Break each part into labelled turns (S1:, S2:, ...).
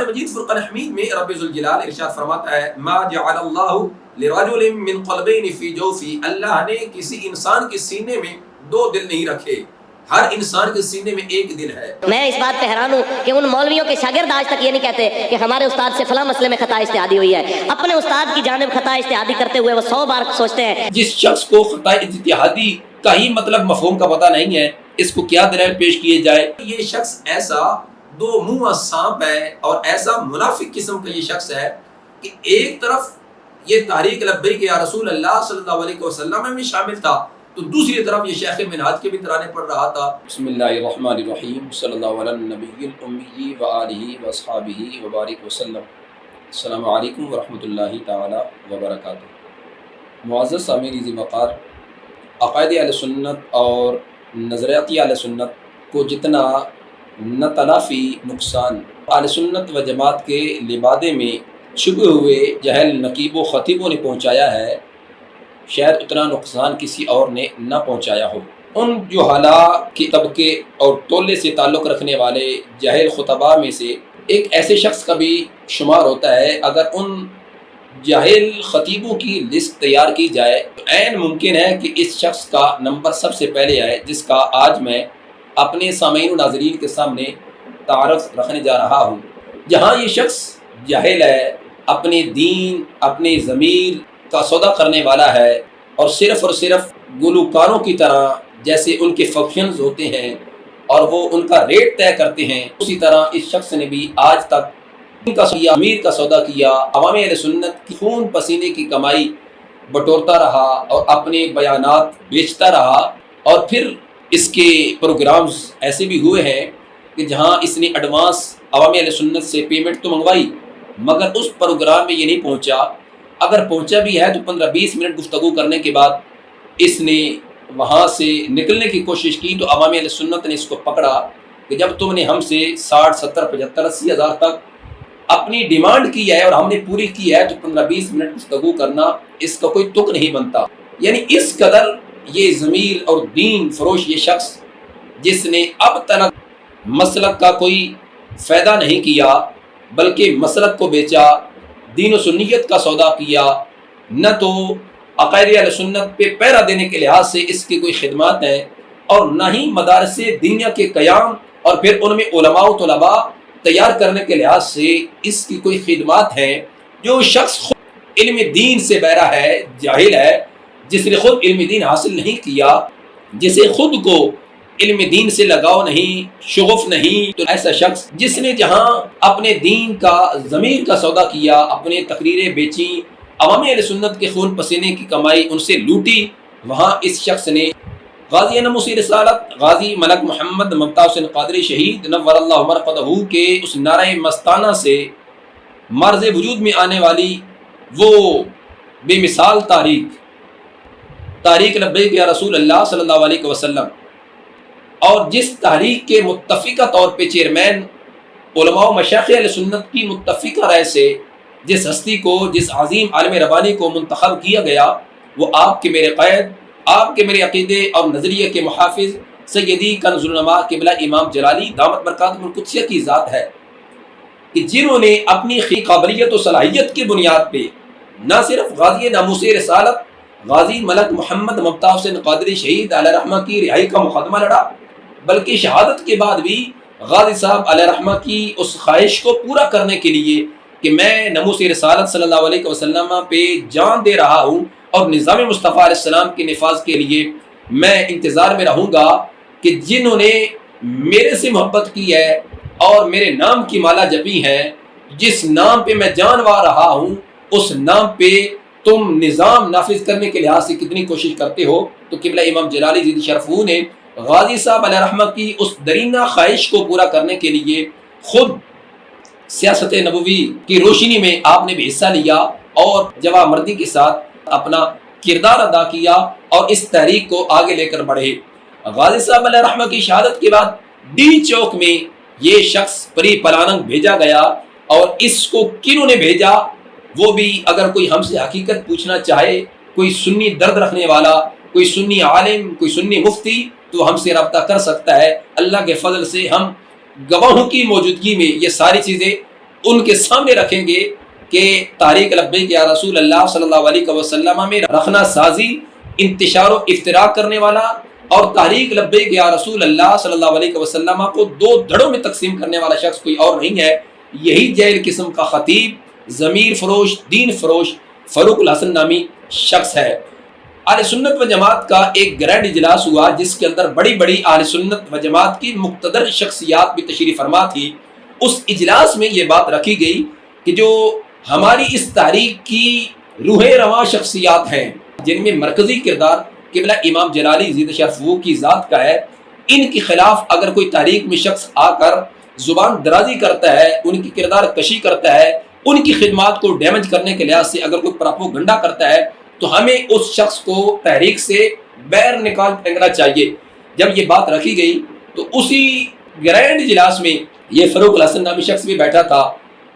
S1: مجید فرقان حمید میں رب ذوالجلال ارشاد فرماتا ہے ما جعل اللہ لرجل من قلبین فی جوفی، اللہ نے کسی انسان کے سینے میں دو دل نہیں رکھے، ہر انسان کے سینے میں ایک دل ہے۔
S2: میں اس بات پہ حیران ہوں کہ ان مولویوں کے شاگرد آج تک یہ نہیں کہتے کہ ہمارے استاد سے فلاں مسئلے میں خطا اجتہادی ہوئی ہے، اپنے استاد کی جانب خطا اجتہادی کرتے ہوئے وہ 100 بار سوچتے ہیں۔
S1: جس شخص کو خطا اجتہادی کا ہی مطلب مفہوم کا پتہ نہیں ہے، اس کو کیا دلائل پیش کیے جائے؟ یہ شخص ایسا دو منہ سانپ ہے اور ایسا منافق قسم کا یہ شخص ہے کہ ایک طرف یہ تحریک لبیک یا رسول اللہ صلی اللہ علیہ وسلم میں شامل تھا، تو دوسری طرف یہ شیخ منہاج کے بھی ترانے پڑھ رہا تھا۔ بسم اللہ الرحمن الرحیم، صلی اللہ علی النبی الامی وآلہ واصحابہ وبارک وسلم۔ السلام علیکم ورحمۃ اللہ تعالی وبرکاتہ۔ معزز سامعین ذی وقار، عقائد اہل سنت اور نظریاتی اہل سنت کو جتنا نہ تلافی نقصان اہل سنت و جماعت کے لبادے میں چھپے ہوئے جہل نقیب و خطیبوں نے پہنچایا ہے، شاید اتنا نقصان کسی اور نے نہ پہنچایا ہو۔ ان جہلا کے طبقے اور ٹولے سے تعلق رکھنے والے جاہل خطباء میں سے ایک ایسے شخص کا بھی شمار ہوتا ہے۔ اگر ان جاہل خطیبوں کی لسٹ تیار کی جائے تو عین ممکن ہے کہ اس شخص کا نمبر سب سے پہلے آئے، جس کا آج میں اپنے سامعین و ناظرین کے سامنے تعارف رکھنے جا رہا ہوں۔ جہاں یہ شخص جاہل ہے، اپنے دین اپنے ضمیر کا سودا کرنے والا ہے اور صرف گلوکاروں کی طرح جیسے ان کے فنکشنز ہوتے ہیں اور وہ ان کا ریٹ طے کرتے ہیں، اسی طرح اس شخص نے بھی آج تک امیر کا سودا کیا، عوام اہل سنت کی خون پسینے کی کمائی بٹورتا رہا اور اپنے بیانات بیچتا رہا۔ اور پھر اس کے پروگرامز ایسے بھی ہوئے ہیں کہ جہاں اس نے ایڈوانس عوام اہل سنت سے پیمنٹ تو منگوائی، مگر اس پروگرام میں یہ نہیں پہنچا۔ اگر پہنچا بھی ہے تو 15-20 منٹ گفتگو کرنے کے بعد اس نے وہاں سے نکلنے کی کوشش کی، تو عوام اہل سنت نے اس کو پکڑا کہ جب تم نے ہم سے 60 70 75 80 ہزار تک اپنی ڈیمانڈ کی ہے اور ہم نے پوری کی ہے، تو 15-20 منٹ گفتگو کرنا اس کا کوئی تک نہیں بنتا۔ یعنی اس قدر یہ ضمیر اور دین فروش یہ شخص جس نے اب تک مسلک کا کوئی فائدہ نہیں کیا بلکہ مسلک کو بیچا، دین و سنیت کا سودا کیا، نہ تو عقائد اہل سنت پہ پیرا دینے کے لحاظ سے اس کی کوئی خدمات ہیں اور نہ ہی مدارس دینیا کے قیام اور پھر ان میں علماء و طلباء تیار کرنے کے لحاظ سے اس کی کوئی خدمات ہیں۔ جو شخص خود علم دین سے بہرا ہے، جاہل ہے، جس نے خود علم دین حاصل نہیں کیا، جسے خود کو علم دین سے لگاؤ نہیں، شغف نہیں، تو ایسا شخص جس نے جہاں اپنے دین کا ضمیر کا سودا کیا، اپنے تقریریں بیچی، عوام اہل سنت کے خون پسینے کی کمائی ان سے لوٹی، وہاں اس شخص نے غازی نموسی رسالت غازی ملک محمد ممتاز حسین قادری شہید نور اللہ مرقدہ کے اس نعرہ مستانہ سے مرز وجود میں آنے والی وہ بے مثال تحریک لبیک یا رسول اللہ صلی اللہ علیہ وسلم، اور جس تحریک کے متفقہ طور پہ چیئرمین علماء و مشائخ اہل سنت کی متفقہ رائے سے جس ہستی کو، جس عظیم عالم ربانی کو منتخب کیا گیا، وہ آپ کے میرے قائد، آپ کے میرے عقیدے اور نظریے کے محافظ سیدی کنز العلماء قبلہ امام جلالی دامت برکاتہم القدسیہ کی ذات ہے، کہ جنہوں نے اپنی قابلیت و صلاحیت کی بنیاد پہ نہ صرف غازی ناموس رسالت غازی ملک محمد ممتاز حسین قادری شہید علیہ رحمہ کی رہائی کا مقدمہ لڑا، بلکہ شہادت کے بعد بھی غازی صاحب علیہ رحمہ کی اس خواہش کو پورا کرنے کے لیے کہ میں ناموس رسالت صلی اللہ علیہ وسلم پہ جان دے رہا ہوں اور نظام مصطفیٰ علیہ السلام کے نفاذ کے لیے میں انتظار میں رہوں گا، کہ جنہوں نے میرے سے محبت کی ہے اور میرے نام کی مالا جپی ہے، جس نام پہ میں جانوا رہا ہوں، اس نام پہ تم نظام نافذ کرنے کے لحاظ سے کتنی کوشش کرتے ہو۔ تو قبلہ امام جلالی زیدی شرفو نے غازی صاحب علیہ رحمہ کی اس درینہ خواہش کو پورا کرنے کے لیے خود سیاست نبوی کی روشنی میں آپ نے بھی حصہ لیا اور جواب مردی کے ساتھ اپنا کردار ادا کیا اور اس تحریک کو آگے لے کر بڑھے۔ غازی صاحب علیہ رحمہ کی شہادت کے بعد ڈی چوک میں یہ شخص پری پلاننگ بھیجا گیا، اور اس کو کنہوں نے بھیجا وہ بھی اگر کوئی ہم سے حقیقت پوچھنا چاہے، کوئی سنی درد رکھنے والا، کوئی سنی عالم، کوئی سنی مفتی، تو ہم سے رابطہ کر سکتا ہے۔ اللہ کے فضل سے ہم گواہوں کی موجودگی میں یہ ساری چیزیں ان کے سامنے رکھیں گے کہ تحریک لبیک یا رسول اللہ صلی اللہ علیہ وسلم میں رخنہ سازی، انتشار و افتراء کرنے والا اور تحریک لبیک یا رسول اللہ صلی اللہ علیہ وسلم کو دو دھڑوں میں تقسیم کرنے والا شخص کوئی اور نہیں ہے، یہی جیل قسم کا خطیب، ضمیر فروش، دین فروش فاروق الحسن نامی شخص ہے۔ اہل سنت و جماعت کا ایک گرینڈ اجلاس ہوا جس کے اندر بڑی بڑی اہل سنت و جماعت کی مقتدر شخصیات بھی تشریف فرما تھی۔ اس اجلاس میں یہ بات رکھی گئی کہ جو ہماری اس تحریک کی روح رواں شخصیات ہیں، جن میں مرکزی کردار قبلہ امام جلالی زید شرف کی ذات کا ہے، ان کے خلاف اگر کوئی تحریک میں شخص آ کر زبان درازی کرتا ہے، ان کی کردار کشی کرتا ہے، ان کی خدمات کو ڈیمیج کرنے کے لحاظ سے اگر کوئی پراپوگنڈا کرتا ہے، تو ہمیں اس شخص کو تحریک سے بیر نکال پھینکنا چاہیے۔ جب یہ بات رکھی گئی تو اسی گرینڈ اجلاس میں یہ فاروق الحسن نامی شخص بھی بیٹھا تھا،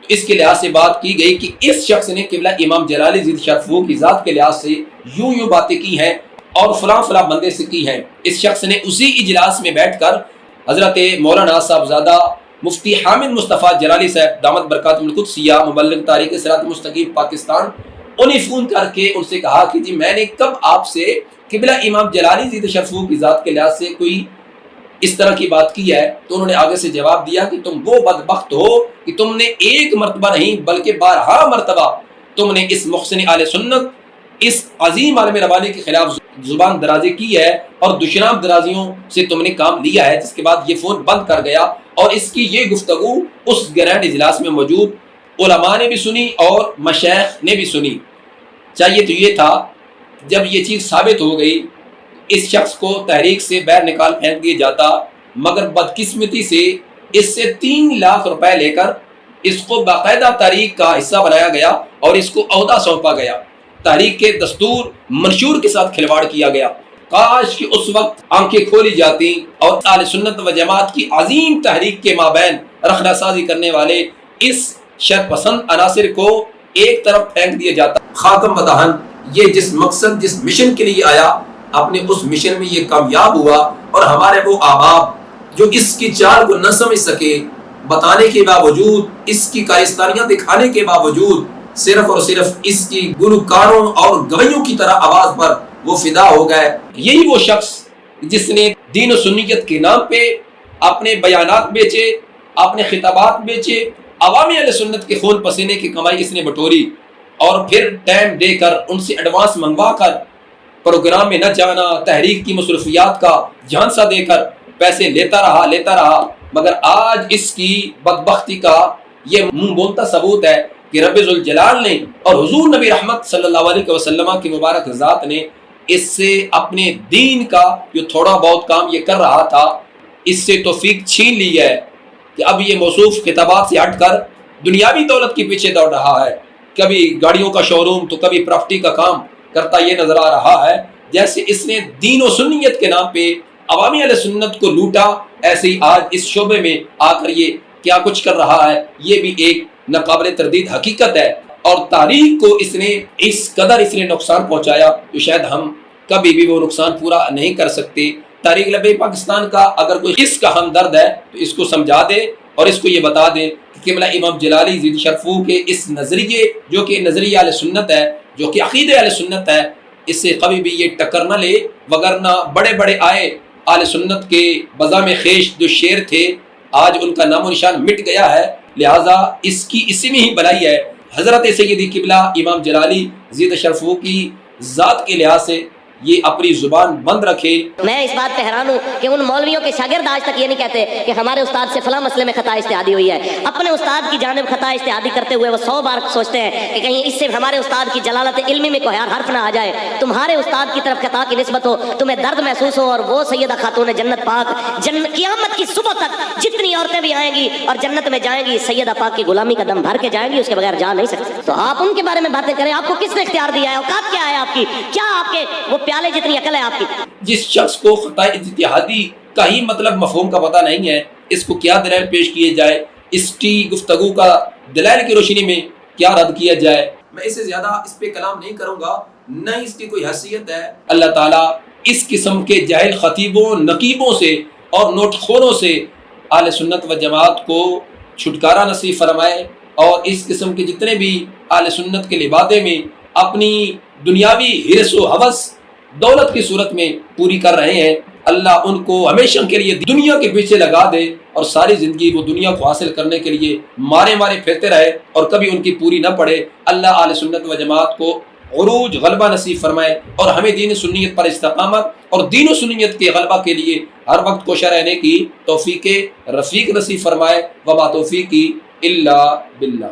S1: تو اس کے لحاظ سے بات کی گئی کہ اس شخص نے قبلہ امام جلالی زید شرف کی ذات کے لحاظ سے یوں باتیں کی ہیں اور فلاں فلاں بندے سے کی ہیں۔ اس شخص نے اسی اجلاس میں بیٹھ کر حضرت مولانا صاحبزادہ مفتی حامد مصطفیٰ جلالی صاحب دامت برکاتہم القدسیہ مبلغ تاریخ صراط مستقیم پاکستان، انہیں فون کر کے ان سے کہا کہ جی میں نے کب آپ سے قبلہ امام جلالی زید شرف کی ذات کے لحاظ سے کوئی اس طرح کی بات کی ہے؟ تو انہوں نے آگے سے جواب دیا کہ تم وہ بدبخت ہو کہ تم نے ایک مرتبہ نہیں بلکہ بارہا مرتبہ تم نے اس محسن اہل سنت، اس عظیم عالم ربانی کے خلاف زبان درازی کی ہے اور دشنام درازیوں سے تم نے کام لیا ہے، جس کے بعد یہ فون بند کر گیا۔ اور اس کی یہ گفتگو اس گرینڈ اجلاس میں موجود علماء نے بھی سنی اور مشائخ نے بھی سنی۔ چاہیے تو یہ تھا جب یہ چیز ثابت ہو گئی اس شخص کو تحریک سے باہر نکال پھینک دیا جاتا، مگر بدقسمتی سے اس سے 3 لاکھ روپے لے کر اس کو باقاعدہ تحریک کا حصہ بنایا گیا اور اس کو عہدہ سونپا گیا۔ تحریک کے دستور منشور کے ساتھ کھلواڑ کیا گیا۔ کاش کہ اس وقت آنکھیں کھولی جاتی اور اہل سنت و جماعت کی عظیم تحریک کے مابین رخنہ سازی کرنے والے اس شر پسند عناصر کو ایک طرف پھینک دیا جاتا۔ خاتم بدہن یہ جس مقصد جس مشن کے لیے آیا، اپنے اس مشن میں یہ کامیاب ہوا، اور ہمارے وہ احباب جو اس کی چال کو نہ سمجھ سکے، بتانے کے باوجود، اس کی کارستانیاں دکھانے کے باوجود، صرف اور صرف اس کی گلوکاروں اور گویوں کی طرح آواز پر وہ فدا ہو گئے۔ یہی وہ شخص جس نے دین و سنیت کے نام پہ اپنے بیانات بیچے، اپنے خطابات بیچے، عوامی اہل سنت کے خون پسینے کی کمائی اس نے بٹوری، اور پھر ٹائم دے کر ان سے ایڈوانس منگوا کر پروگرام میں نہ جانا، تحریک کی مصروفیات کا جھانسا دے کر پیسے لیتا رہا، مگر آج اس کی بدبختی کا یہ منہ بولتا ثبوت ہے کہ رب ذوالجلال نے اور حضور نبی رحمت صلی اللہ علیہ وسلم کی مبارک ذات نے اس سے اپنے دین کا جو تھوڑا بہت کام یہ کر رہا تھا، اس سے توفیق چھین لی ہے کہ اب یہ موصوف خطابات سے ہٹ کر دنیاوی دولت کے پیچھے دوڑ رہا ہے۔ کبھی گاڑیوں کا شو روم تو کبھی پراپرٹی کا کام کرتا یہ نظر آ رہا ہے۔ جیسے اس نے دین و سنیت کے نام پہ عوامی اہل سنت کو لوٹا، ایسے ہی آج اس شعبے میں آ کر یہ کیا کچھ کر رہا ہے، یہ بھی ایک ناقابل تردید حقیقت ہے۔ اور تاریخ کو اس نے اس قدر نقصان پہنچایا کہ شاید ہم کبھی بھی وہ نقصان پورا نہیں کر سکتے۔ تاریخ لبے پاکستان کا اگر کوئی اس کا ہمدرد ہے تو اس کو سمجھا دے اور اس کو یہ بتا دے کہ قبلہ امام جلالی زید شرف کے اس نظریے جو کہ نظریہ اہل سنت ہے، جو کہ عقیدہ اہل سنت ہے، اس سے کبھی بھی یہ ٹکر نہ لے، وگرنہ بڑے بڑے آئے اہل سنت کے بزم خیش جو شیر تھے، آج ان کا نام و نشان مٹ گیا ہے، لہٰذا اس کی اسی میں ہی بلائی ہے۔ حضرت سیدی قبلہ امام جلالی زید شرف کی ذات کے لحاظ سے یہ اپنی زبان بند رکھے۔
S2: میں اس بات پہ حیران ہوں کہ ان مولویوں کے شاگرد آج تک یہ نہیں کہتے کہ ہمارے استاد سے فلاں مسئلے میں خطا اجتہادی ہوئی ہے۔ اپنے استاد کی جانب خطا اجتہادی کرتے ہوئے وہ 100 بار سوچتے ہیں کہ کہیں اس سے ہمارے استاد کی جلالت علمی میں کوئی حرف نہ آ جائے، تمہارے استاد کی طرف خطا کی نسبت ہو، تمہیں درد محسوس ہو، اور وہ سیدہ خاتون جنت پاک قیامت کی صبح تک جتنی عورتیں بھی آئیں گی اور جنت میں جائیں گی، سیدہ پاک کی غلامی کا دم بھر کے جائیں گی، اس کے بغیر جا نہیں سکتے۔ تو آپ ان کے بارے میں باتیں کریں، آپ کو کس نے اختیار دیا ہے؟ اوقات کیا ہے آپ کی؟ کیا آپ کے وہ پیالے جتنی عقل ہے آپ کی؟
S1: جس شخص کو خطا اجتہادی کا ہی مطلب مفہوم کا پتہ نہیں ہے، اس کو کیا دلائل پیش کیے جائے، اس کی گفتگو کا دلائل کی روشنی میں کیا رد کیا جائے، میں اس سے زیادہ اس پہ کلام نہیں کروں گا، نہ اس کی کوئی حیثیت ہے۔ اللہ تعالیٰ اس قسم کے جاہل خطیبوں، نقیبوں سے اور نوٹ خوروں سے اہل سنت و جماعت کو چھٹکارا نصیب فرمائے، اور اس قسم کے جتنے بھی اہل سنت کے لبادے میں اپنی دنیاوی حرص و ہوس دولت کی صورت میں پوری کر رہے ہیں، اللہ ان کو ہمیشہ کے لیے دنیا کے پیچھے لگا دے اور ساری زندگی وہ دنیا کو حاصل کرنے کے لیے مارے پھرتے رہے اور کبھی ان کی پوری نہ پڑے۔ اللہ اہل سنت و جماعت کو عروج غلبہ نصیب فرمائے اور ہمیں دین سنیت پر استقامت اور دین و سنیت کے غلبہ کے لیے ہر وقت کوشاں رہنے کی توفیق رفیق نصیب فرمائے۔ وما توفیقی الا باللہ۔